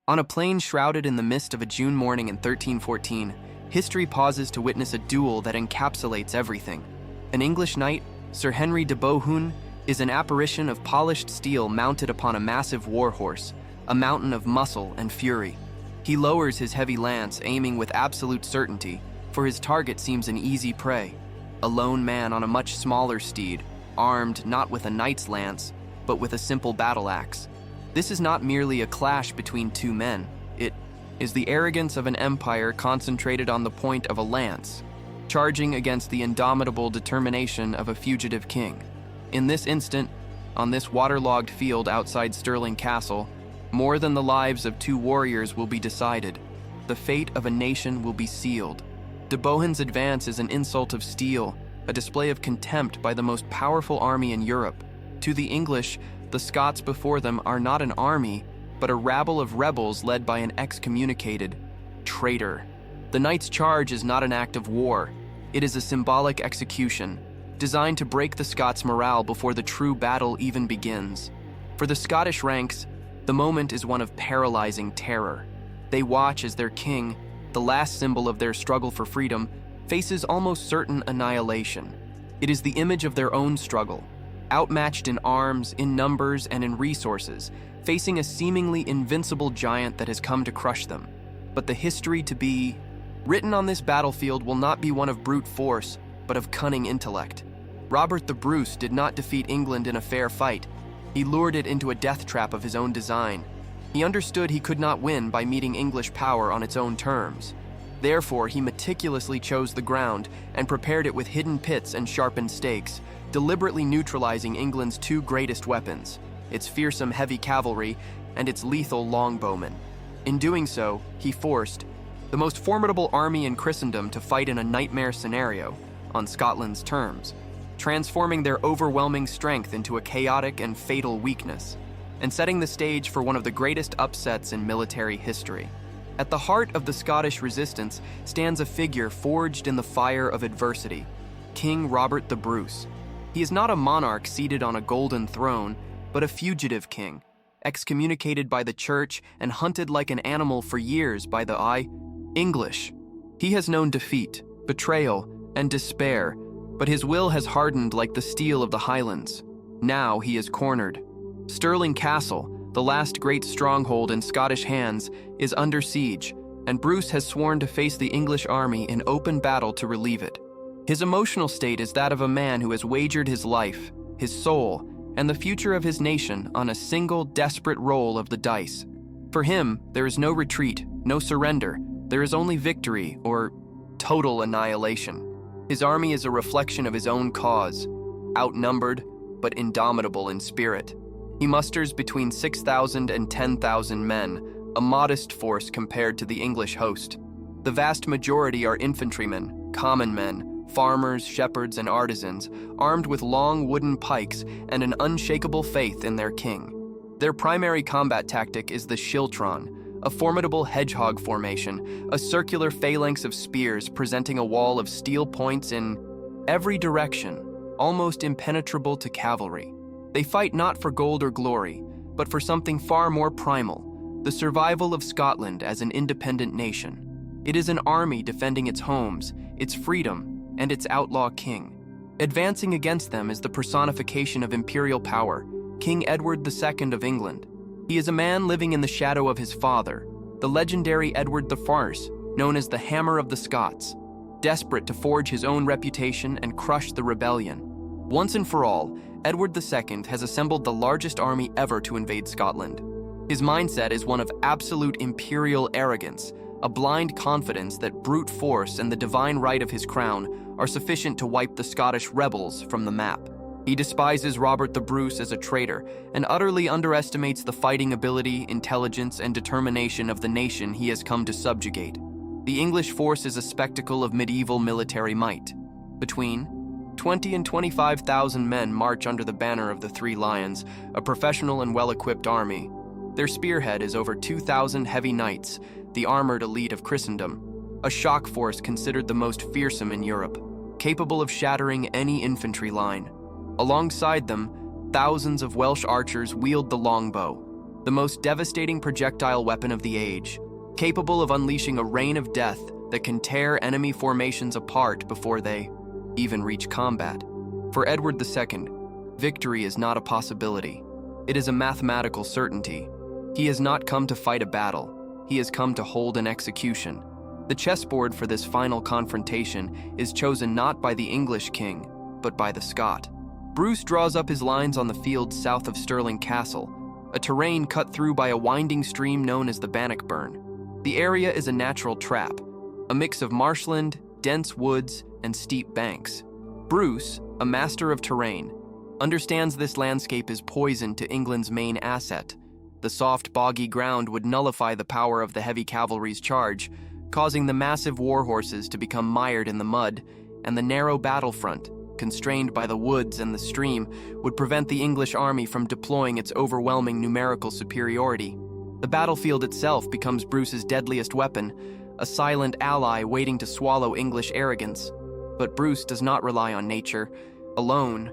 On a plain shrouded in the mist of a June morning in 1314, history pauses to witness a duel that encapsulates everything. An English knight, Sir Henry de Bohun, is an apparition of polished steel mounted upon a massive war horse, a mountain of muscle and fury. He lowers his heavy lance, aiming with absolute certainty, for his target seems an easy prey. A lone man on a much smaller steed, armed not with a knight's lance, but with a simple battle axe. This is not merely a clash between two men. It is the arrogance of an empire concentrated on the point of a lance, charging against the indomitable determination of a fugitive king. In this instant, on this waterlogged field outside Stirling Castle, more than the lives of two warriors will be decided. The fate of a nation will be sealed. De Bohun's advance is an insult of steel, a display of contempt by the most powerful army in Europe. To the English, the Scots before them are not an army, but a rabble of rebels led by an excommunicated traitor. The knight's charge is not an act of war. It is a symbolic execution, designed to break the Scots' morale before the true battle even begins. For the Scottish ranks, the moment is one of paralyzing terror. They watch as their king, the last symbol of their struggle for freedom, faces almost certain annihilation. It is the image of their own struggle, outmatched in arms, in numbers, and in resources, facing a seemingly invincible giant that has come to crush them. But the history to be written on this battlefield will not be one of brute force, but of cunning intellect. Robert the Bruce did not defeat England in a fair fight. He lured it into a death trap of his own design. He understood he could not win by meeting English power on its own terms. Therefore, he meticulously chose the ground and prepared it with hidden pits and sharpened stakes, deliberately neutralizing England's two greatest weapons, its fearsome heavy cavalry and its lethal longbowmen. In doing so, he forced the most formidable army in Christendom to fight in a nightmare scenario, on Scotland's terms, transforming their overwhelming strength into a chaotic and fatal weakness, and setting the stage for one of the greatest upsets in military history. At the heart of the Scottish resistance stands a figure forged in the fire of adversity, King Robert the Bruce. He is not a monarch seated on a golden throne, but a fugitive king, excommunicated by the church and hunted like an animal for years by the English. He has known defeat, betrayal, and despair, but his will has hardened like the steel of the Highlands. Now he is cornered. Stirling Castle, the last great stronghold in Scottish hands, is under siege, and Bruce has sworn to face the English army in open battle to relieve it. His emotional state is that of a man who has wagered his life, his soul, and the future of his nation on a single desperate roll of the dice. For him, there is no retreat, no surrender. There is only victory or total annihilation. His army is a reflection of his own cause, outnumbered but indomitable in spirit. He musters between 6,000 and 10,000 men, a modest force compared to the English host. The vast majority are infantrymen, common men, farmers, shepherds, and artisans, armed with long wooden pikes and an unshakable faith in their king. Their primary combat tactic is the schiltron, a formidable hedgehog formation, a circular phalanx of spears presenting a wall of steel points in every direction, almost impenetrable to cavalry. They fight not for gold or glory, but for something far more primal, the survival of Scotland as an independent nation. It is an army defending its homes, its freedom, and its outlaw king. Advancing against them is the personification of imperial power, King Edward II of England. He is a man living in the shadow of his father, the legendary Edward the First, known as the Hammer of the Scots, desperate to forge his own reputation and crush the rebellion. Once and for all, Edward II has assembled the largest army ever to invade Scotland. His mindset is one of absolute imperial arrogance, a blind confidence that brute force and the divine right of his crown are sufficient to wipe the Scottish rebels from the map. He despises Robert the Bruce as a traitor and utterly underestimates the fighting ability, intelligence, and determination of the nation he has come to subjugate. The English force is a spectacle of medieval military might. Between 20 and 25,000 men march under the banner of the Three Lions, a professional and well-equipped army. Their spearhead is over 2,000 heavy knights, the armored elite of Christendom, a shock force considered the most fearsome in Europe, capable of shattering any infantry line. Alongside them, thousands of Welsh archers wield the longbow, the most devastating projectile weapon of the age, capable of unleashing a rain of death that can tear enemy formations apart before they even reach combat. For Edward II, victory is not a possibility. It is a mathematical certainty. He has not come to fight a battle. He has come to hold an execution. The chessboard for this final confrontation is chosen not by the English king, but by the Scot. Bruce draws up his lines on the field south of Stirling Castle, a terrain cut through by a winding stream known as the Bannockburn. The area is a natural trap, a mix of marshland, dense woods, and steep banks. Bruce, a master of terrain, understands this landscape is poison to England's main asset. The soft, boggy ground would nullify the power of the heavy cavalry's charge, causing the massive war horses to become mired in the mud, and the narrow battlefront, constrained by the woods and the stream, would prevent the English army from deploying its overwhelming numerical superiority. The battlefield itself becomes Bruce's deadliest weapon, a silent ally waiting to swallow English arrogance. But Bruce does not rely on nature alone.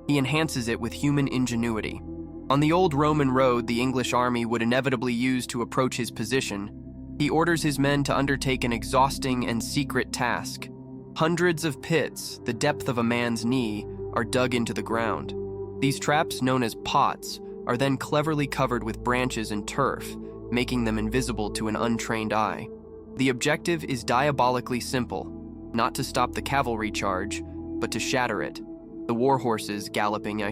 He enhances it with human ingenuity. On the old Roman road the English army would inevitably use to approach his position, he orders his men to undertake an exhausting and secret task. Hundreds of pits, the depth of a man's knee, are dug into the ground. These traps, known as pots, are then cleverly covered with branches and turf, making them invisible to an untrained eye. The objective is diabolically simple, not to stop the cavalry charge, but to shatter it. The war horses, galloping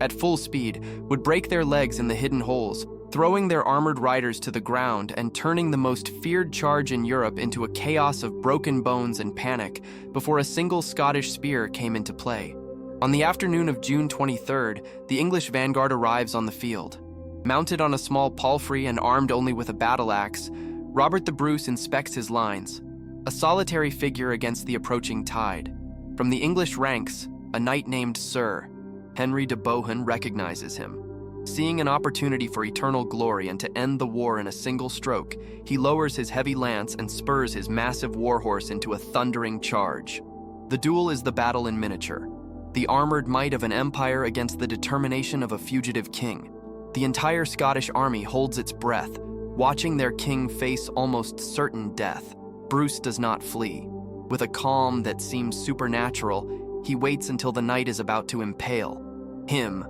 at full speed, would break their legs in the hidden holes, throwing their armored riders to the ground and turning the most feared charge in Europe into a chaos of broken bones and panic before a single Scottish spear came into play. On the afternoon of June 23rd, the English vanguard arrives on the field. Mounted on a small palfrey and armed only with a battle axe, Robert the Bruce inspects his lines, a solitary figure against the approaching tide. From the English ranks, a knight named Sir Henry de Bohun recognizes him. Seeing an opportunity for eternal glory and to end the war in a single stroke, he lowers his heavy lance and spurs his massive warhorse into a thundering charge. The duel is the battle in miniature, the armored might of an empire against the determination of a fugitive king. The entire Scottish army holds its breath, watching their king face almost certain death. Bruce does not flee. With a calm that seems supernatural, he waits until the knight is about to impale him.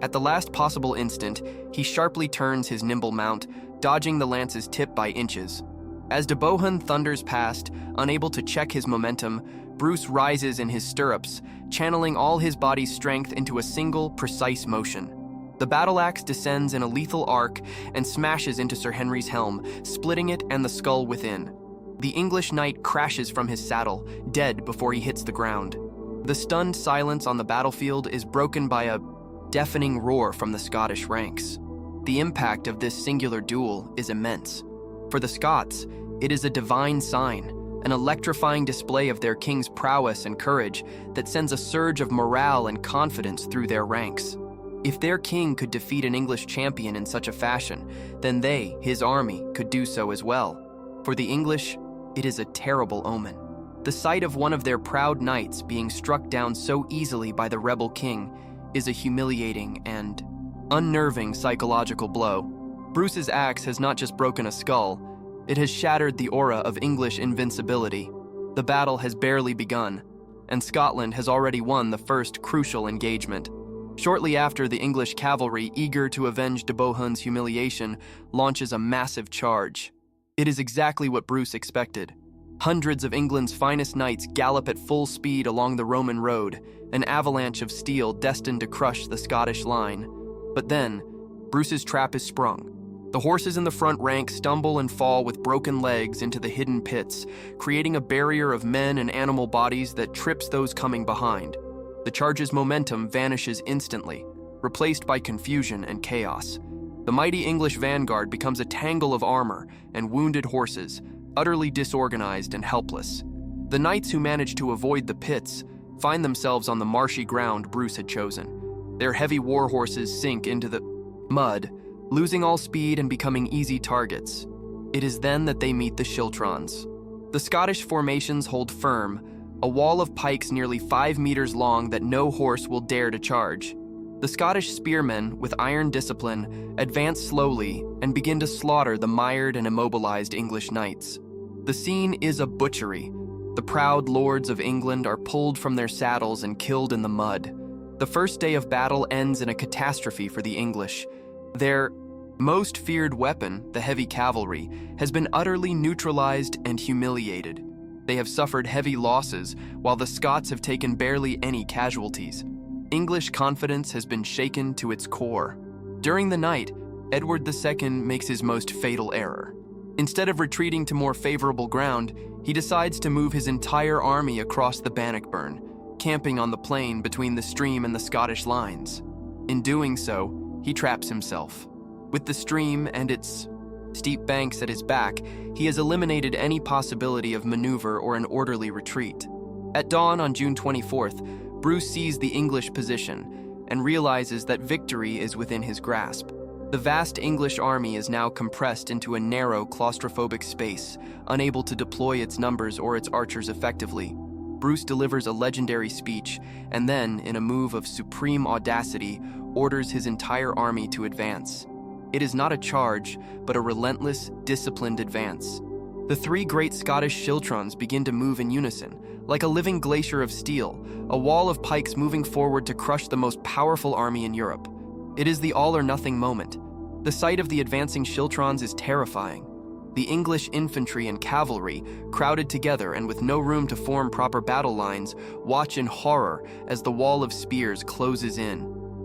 At the last possible instant, he sharply turns his nimble mount, dodging the lance's tip by inches. As de Bohun thunders past, unable to check his momentum, Bruce rises in his stirrups, channeling all his body's strength into a single, precise motion. The battle axe descends in a lethal arc and smashes into Sir Henry's helm, splitting it and the skull within. The English knight crashes from his saddle, dead before he hits the ground. The stunned silence on the battlefield is broken by a deafening roar from the Scottish ranks. The impact of this singular duel is immense. For the Scots, it is a divine sign, an electrifying display of their king's prowess and courage that sends a surge of morale and confidence through their ranks. If their king could defeat an English champion in such a fashion, then they, his army, could do so as well. For the English, it is a terrible omen. The sight of one of their proud knights being struck down so easily by the rebel king is a humiliating and unnerving psychological blow. Bruce's axe has not just broken a skull, it has shattered the aura of English invincibility. The battle has barely begun, and Scotland has already won the first crucial engagement. Shortly after, the English cavalry, eager to avenge de Bohun's humiliation, launches a massive charge. It is exactly what Bruce expected. Hundreds of England's finest knights gallop at full speed along the Roman road, an avalanche of steel destined to crush the Scottish line. But then, Bruce's trap is sprung. The horses in the front rank stumble and fall with broken legs into the hidden pits, creating a barrier of men and animal bodies that trips those coming behind. The charge's momentum vanishes instantly, replaced by confusion and chaos. The mighty English vanguard becomes a tangle of armor and wounded horses, utterly disorganized and helpless. The knights who manage to avoid the pits find themselves on the marshy ground Bruce had chosen. Their heavy war horses sink into the mud, losing all speed and becoming easy targets. It is then that they meet the Schiltrons. The Scottish formations hold firm, a wall of pikes nearly 5 meters long that no horse will dare to charge. The Scottish spearmen, with iron discipline, advance slowly and begin to slaughter the mired and immobilized English knights. The scene is a butchery. The proud lords of England are pulled from their saddles and killed in the mud. The first day of battle ends in a catastrophe for the English. Their most feared weapon, the heavy cavalry, has been utterly neutralized and humiliated. They have suffered heavy losses, while the Scots have taken barely any casualties. English confidence has been shaken to its core. During the night, Edward II makes his most fatal error. Instead of retreating to more favorable ground, he decides to move his entire army across the Bannockburn, camping on the plain between the stream and the Scottish lines. In doing so, he traps himself. With the stream and its steep banks at his back, he has eliminated any possibility of maneuver or an orderly retreat. At dawn on June 24th, Bruce sees the English position and realizes that victory is within his grasp. The vast English army is now compressed into a narrow, claustrophobic space, unable to deploy its numbers or its archers effectively. Bruce delivers a legendary speech and then, in a move of supreme audacity, orders his entire army to advance. It is not a charge, but a relentless, disciplined advance. The three great Scottish schiltrons begin to move in unison, like a living glacier of steel, a wall of pikes moving forward to crush the most powerful army in Europe. It is the all-or-nothing moment. The sight of the advancing schiltrons is terrifying. The English infantry and cavalry, crowded together and with no room to form proper battle lines, watch in horror as the wall of spears closes in.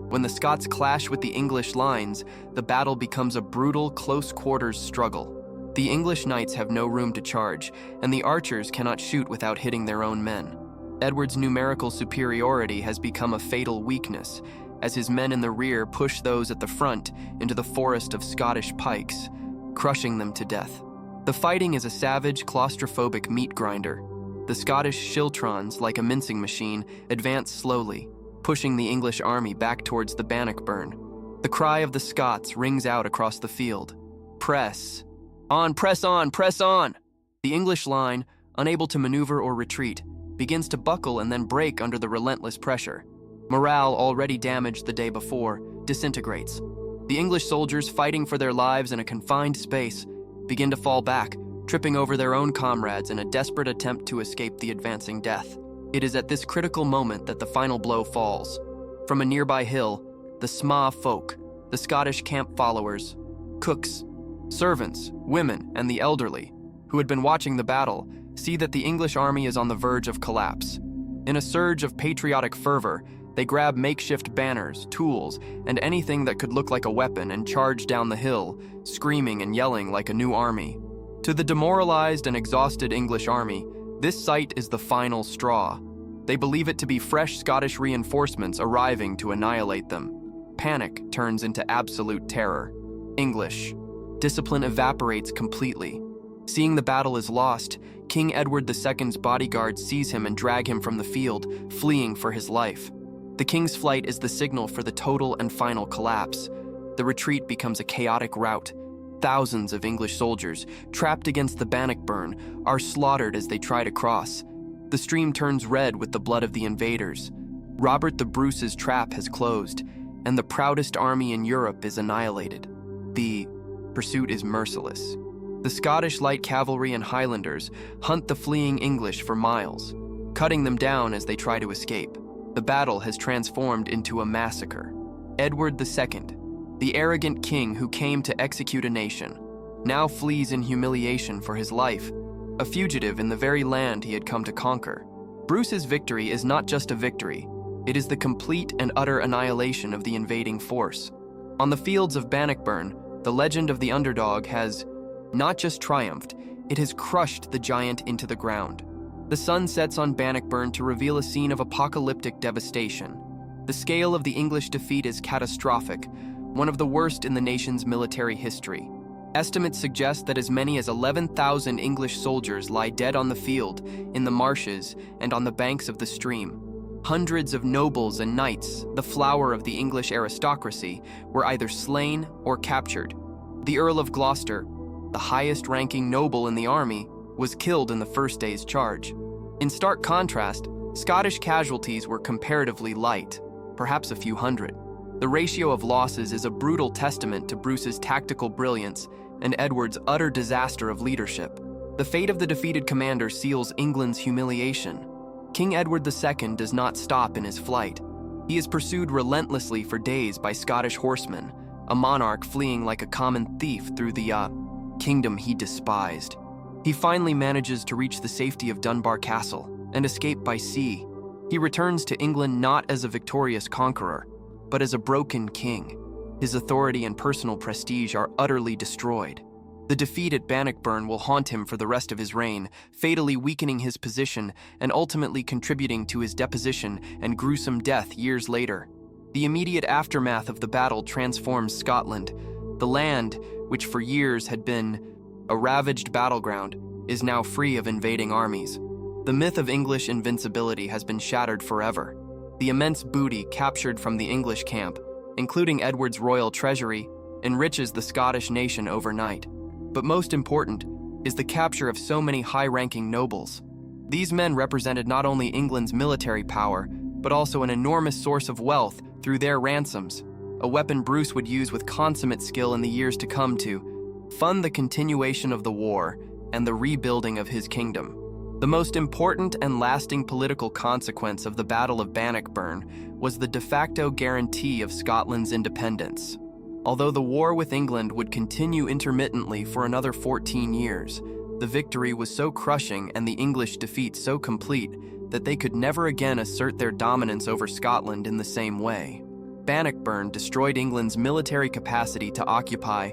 When the Scots clash with the English lines, the battle becomes a brutal, close-quarters struggle. The English knights have no room to charge, and the archers cannot shoot without hitting their own men. Edward's numerical superiority has become a fatal weakness, as his men in the rear push those at the front into the forest of Scottish pikes, crushing them to death. The fighting is a savage, claustrophobic meat grinder. The Scottish schiltrons, like a mincing machine, advance slowly, pushing the English army back towards the Bannockburn. The cry of the Scots rings out across the field. Press! On, press on, press on! The English line, unable to maneuver or retreat, begins to buckle and then break under the relentless pressure. Morale, already damaged the day before, disintegrates. The English soldiers, fighting for their lives in a confined space, begin to fall back, tripping over their own comrades in a desperate attempt to escape the advancing death. It is at this critical moment that the final blow falls. From a nearby hill, the Sma folk, the Scottish camp followers, cooks, servants, women, and the elderly, who had been watching the battle, see that the English army is on the verge of collapse. In a surge of patriotic fervor, they grab makeshift banners, tools, and anything that could look like a weapon and charge down the hill, screaming and yelling like a new army. To the demoralized and exhausted English army, this sight is the final straw. They believe it to be fresh Scottish reinforcements arriving to annihilate them. Panic turns into absolute terror. English. Discipline evaporates completely. Seeing the battle is lost, King Edward II's bodyguards seize him and drag him from the field, fleeing for his life. The king's flight is the signal for the total and final collapse. The retreat becomes a chaotic rout. Thousands of English soldiers, trapped against the Bannockburn, are slaughtered as they try to cross. The stream turns red with the blood of the invaders. Robert the Bruce's trap has closed, and the proudest army in Europe is annihilated. The pursuit is merciless. The Scottish light cavalry and Highlanders hunt the fleeing English for miles, cutting them down as they try to escape. The battle has transformed into a massacre. Edward II, the arrogant king who came to execute a nation, now flees in humiliation for his life, a fugitive in the very land he had come to conquer. Bruce's victory is not just a victory, it is the complete and utter annihilation of the invading force. On the fields of Bannockburn, the legend of the underdog has not just triumphed, it has crushed the giant into the ground. The sun sets on Bannockburn to reveal a scene of apocalyptic devastation. The scale of the English defeat is catastrophic, one of the worst in the nation's military history. Estimates suggest that as many as 11,000 English soldiers lie dead on the field, in the marshes, and on the banks of the stream. Hundreds of nobles and knights, the flower of the English aristocracy, were either slain or captured. The Earl of Gloucester, the highest-ranking noble in the army, was killed in the first day's charge. In stark contrast, Scottish casualties were comparatively light, perhaps a few hundred. The ratio of losses is a brutal testament to Bruce's tactical brilliance and Edward's utter disaster of leadership. The fate of the defeated commander seals England's humiliation. King Edward II does not stop in his flight. He is pursued relentlessly for days by Scottish horsemen, a monarch fleeing like a common thief through the kingdom he despised. He finally manages to reach the safety of Dunbar Castle and escape by sea. He returns to England not as a victorious conqueror, but as a broken king. His authority and personal prestige are utterly destroyed. The defeat at Bannockburn will haunt him for the rest of his reign, fatally weakening his position and ultimately contributing to his deposition and gruesome death years later. The immediate aftermath of the battle transforms Scotland. The land, which for years had been a ravaged battleground, is now free of invading armies. The myth of English invincibility has been shattered forever. The immense booty captured from the English camp, including Edward's royal treasury, enriches the Scottish nation overnight. But most important is the capture of so many high-ranking nobles. These men represented not only England's military power, but also an enormous source of wealth through their ransoms, a weapon Bruce would use with consummate skill in the years to come to fund the continuation of the war and the rebuilding of his kingdom. The most important and lasting political consequence of the Battle of Bannockburn was the de facto guarantee of Scotland's independence. Although the war with England would continue intermittently for another 14 years, the victory was so crushing and the English defeat so complete that they could never again assert their dominance over Scotland in the same way. Bannockburn destroyed England's military capacity to occupy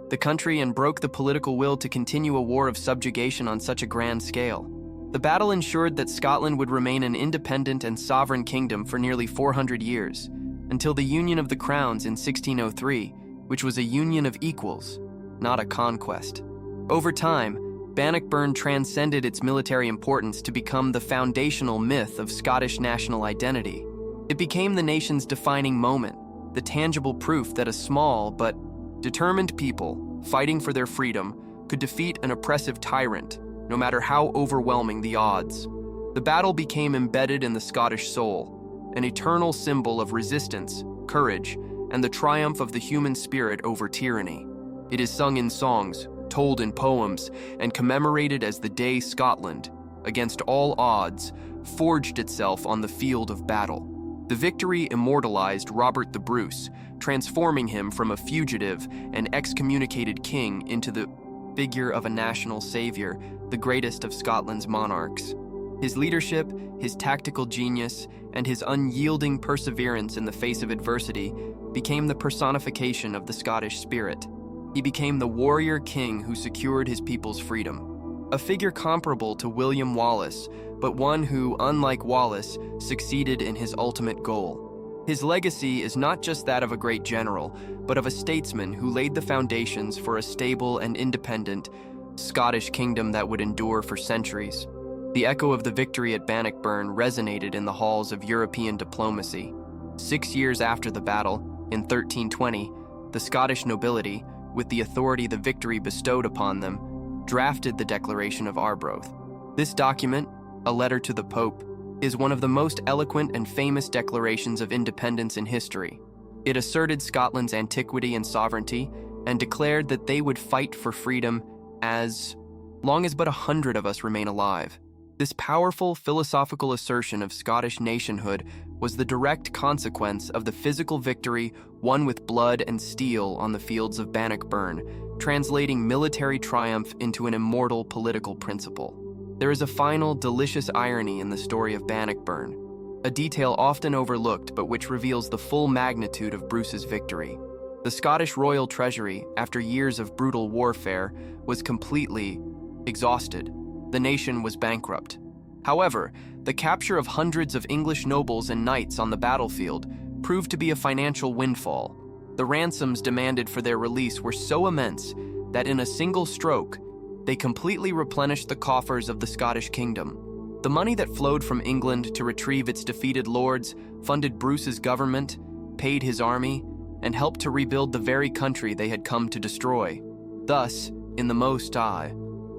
the country and broke the political will to continue a war of subjugation on such a grand scale. The battle ensured that Scotland would remain an independent and sovereign kingdom for nearly 400 years, until the Union of the Crowns in 1603, which was a union of equals, not a conquest. Over time, Bannockburn transcended its military importance to become the foundational myth of Scottish national identity. It became the nation's defining moment, the tangible proof that a small but determined people fighting for their freedom could defeat an oppressive tyrant, no matter how overwhelming the odds. The battle became embedded in the Scottish soul, an eternal symbol of resistance, courage, and the triumph of the human spirit over tyranny. It is sung in songs, told in poems, and commemorated as the day Scotland, against all odds, forged itself on the field of battle. The victory immortalized Robert the Bruce, transforming him from a fugitive and excommunicated king into the figure of a national savior, the greatest of Scotland's monarchs. His leadership, his tactical genius, and his unyielding perseverance in the face of adversity became the personification of the Scottish spirit. He became the warrior king who secured his people's freedom. A figure comparable to William Wallace, but one who, unlike Wallace, succeeded in his ultimate goal. His legacy is not just that of a great general, but of a statesman who laid the foundations for a stable and independent Scottish kingdom that would endure for centuries. The echo of the victory at Bannockburn resonated in the halls of European diplomacy. 6 years after the battle, in 1320, the Scottish nobility, with the authority the victory bestowed upon them, drafted the Declaration of Arbroath. This document, a letter to the Pope, is one of the most eloquent and famous declarations of independence in history. It asserted Scotland's antiquity and sovereignty and declared that they would fight for freedom as long as but 100 of us remain alive. This powerful philosophical assertion of Scottish nationhood was the direct consequence of the physical victory won with blood and steel on the fields of Bannockburn, translating military triumph into an immortal political principle. There is a final, delicious irony in the story of Bannockburn, a detail often overlooked but which reveals the full magnitude of Bruce's victory. The Scottish royal treasury, after years of brutal warfare, was completely exhausted. The nation was bankrupt. However, the capture of hundreds of English nobles and knights on the battlefield proved to be a financial windfall. The ransoms demanded for their release were so immense that in a single stroke, they completely replenished the coffers of the Scottish kingdom. The money that flowed from England to retrieve its defeated lords funded Bruce's government, paid his army, and helped to rebuild the very country they had come to destroy. Thus, in the most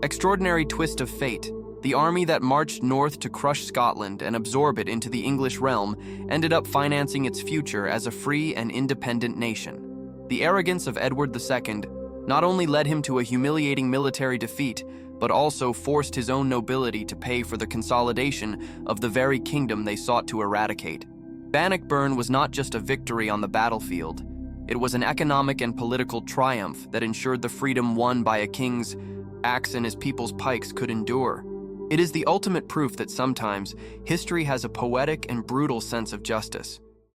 extraordinary twist of fate, The army that marched north to crush Scotland and absorb it into the English realm ended up financing its future as a free and independent nation. The arrogance of Edward II not only led him to a humiliating military defeat, but also forced his own nobility to pay for the consolidation of the very kingdom they sought to eradicate. Bannockburn was not just a victory on the battlefield. It was an economic and political triumph that ensured the freedom won by a king's axe and his people's pikes could endure. It is the ultimate proof that sometimes history has a poetic and brutal sense of justice.